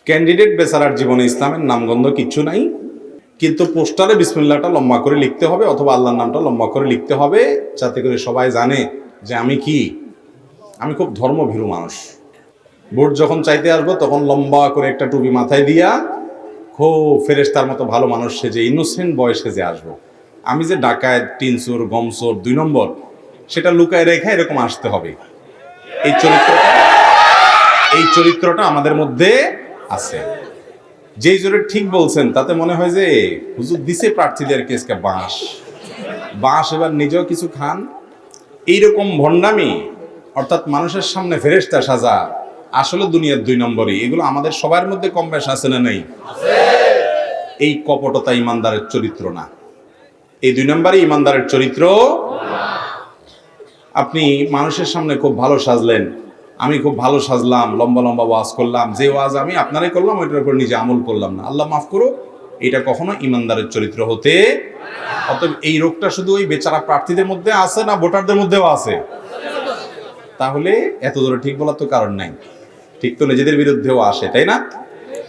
Candidate বেচারার জীবনে ইসলামের নামগন্ধ কিচ্ছু নাই, কিন্তু পোস্টারে বিসমিল্লাহটা লম্বা করে লিখতে হবে অথবা আল্লাহর নামটা লম্বা করে লিখতে হবে, যাতে করে সবাই জানে যে আমি খুব ধর্মভীরু মানুষ। ভোট যখন চাইতে আসবো তখন লম্বা করে একটা টুপি মাথায় দিয়া খুব ফেরেশতার মতো ভালো মানুষ সেজে, ইনোসেন্ট বয় সেজে আসবো। আমি যে ডাকাত, টিনচোর, গমচোর 2 নম্বর সেটা লুকায় রেখে এরকম আসতে হবে। এই চরিত্রটা আমাদের মধ্যে আছে। যেই জোরে ঠিক বলছেন তাতে মনে হয় যে হুজুর দিছে প্রার্থীদের কেসকে বাঁশ এবার নিজেও কিছু খান। এইরকম ভণ্ডামি, অর্থাৎ মানুষের সামনে ফেরেশতা সাজা, আসলে দুনিয়ার 2 নম্বরই। এগুলো আমাদের সবার মধ্যে কম বেশ আছে না নেই? এই কপটতা ইমানদারের চরিত্র না, এই 2 নম্বরই ইমানদারের চরিত্র। আপনি মানুষের সামনে খুব ভালো সাজলেন, আমি খুব ভালো সাজলাম, লম্বা লম্বা ওয়াজ করলাম, যে ওয়াজ আমি আপনারাই করলাম ওইটার উপর নিজে আমল করলাম না, আল্লাহ মাফ করো, এটা কখনো ইমানদারের চরিত্র হতে। অতএব এই রোগটা শুধু ওই বেচারা প্রার্থীদের মধ্যে আছে না ভোটারদের মধ্যেও আছে? তাহলে এত জোরে ঠিক বলার তো কারণ নাই। ঠিক তো নিজেদের বিরুদ্ধেও আসে, তাই না?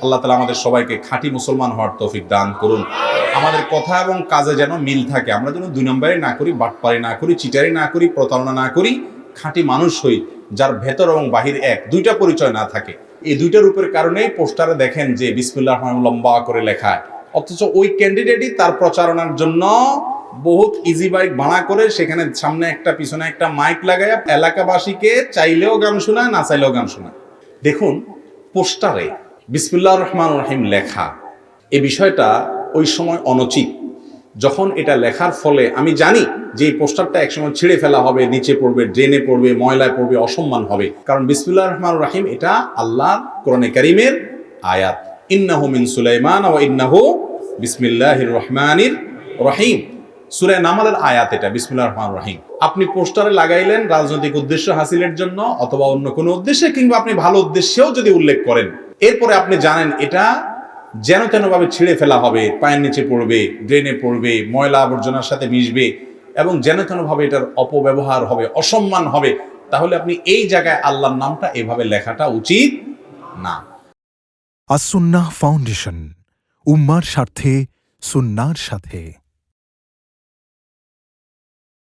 আল্লাহ তাআলা আমাদের সবাইকে খাঁটি মুসলমান হওয়ার তৌফিক দান করুন। আমাদের কথা এবং কাজে যেন মিল থাকে, আমরা যেন 2 নম্বরে না করি, বাটপারি না করি, চিটারি না করি, প্রতারণা না করি, খাঁটি মানুষ হই যার ভেতর এবং বাহির এক, 2টা পরিচয় না থাকে। এই 2টা রূপের কারণেই পোস্টারে দেখেন যে বিসমিল্লাহির রহমানির রহিম লম্বা করে লেখা, অথচ ওই ক্যান্ডিডেটই তার প্রচারণার জন্য বহুত ইজি বাইক ভাড়া করে সেখানে সামনে একটা পিছনে একটা মাইক লাগায় এলাকাবাসীকে চাইলেও গান শোনায়, না চাইলেও গান শোনায়। দেখুন, পোস্টারে বিসমিল্লাহির রহমানির রহিম লেখা, এই বিষয়টা ওই সময় অনুচিত। যখন এটা লেখার ফলে আমি জানি যে এই পোস্টারটা একসময় ছিঁড়ে ফেলা হবে, নিচে পড়বে, ড্রেনে পড়বে, ময়লায় পড়বে, অসম্মান হবে। কারণ বিসমিল্লাহির রহমানির রহিম এটা আল্লাহর কোরআনে কারীমের আয়াত, ইন্নাহু মিন সুলাইমান ওয়া ইন্নাহু বিসমিল্লাহির রহমানির রহিম। সূরা নামলের আয়াত এটা, বিসমিল্লাহির রহমানির রহিম। আপনি পোস্টারে লাগাইলেন রাজনৈতিক উদ্দেশ্য হাসিলের জন্য অথবা অন্য কোনো উদ্দেশ্যে, কিংবা আপনি ভালো উদ্দেশ্যেও যদি উল্লেখ করেন, এরপরে আপনি জানেন এটা যেন তেনভাবে ছিঁড়ে ফেলা হবে, পায়ের নিচে পড়বে, ড্রেনে পড়বে, ময়লা আবর্জনার সাথে মিশবে এবং যেন তেনভাবে এটার অপব্যবহার হবে, অসম্মান হবে, তাহলে আপনি এই জায়গায় আল্লাহর নামটা এভাবে লেখাটা উচিত না। আস-সুন্নাহ ফাউন্ডেশন, উম্মার স্বার্থে সুন্নাহর সাথে।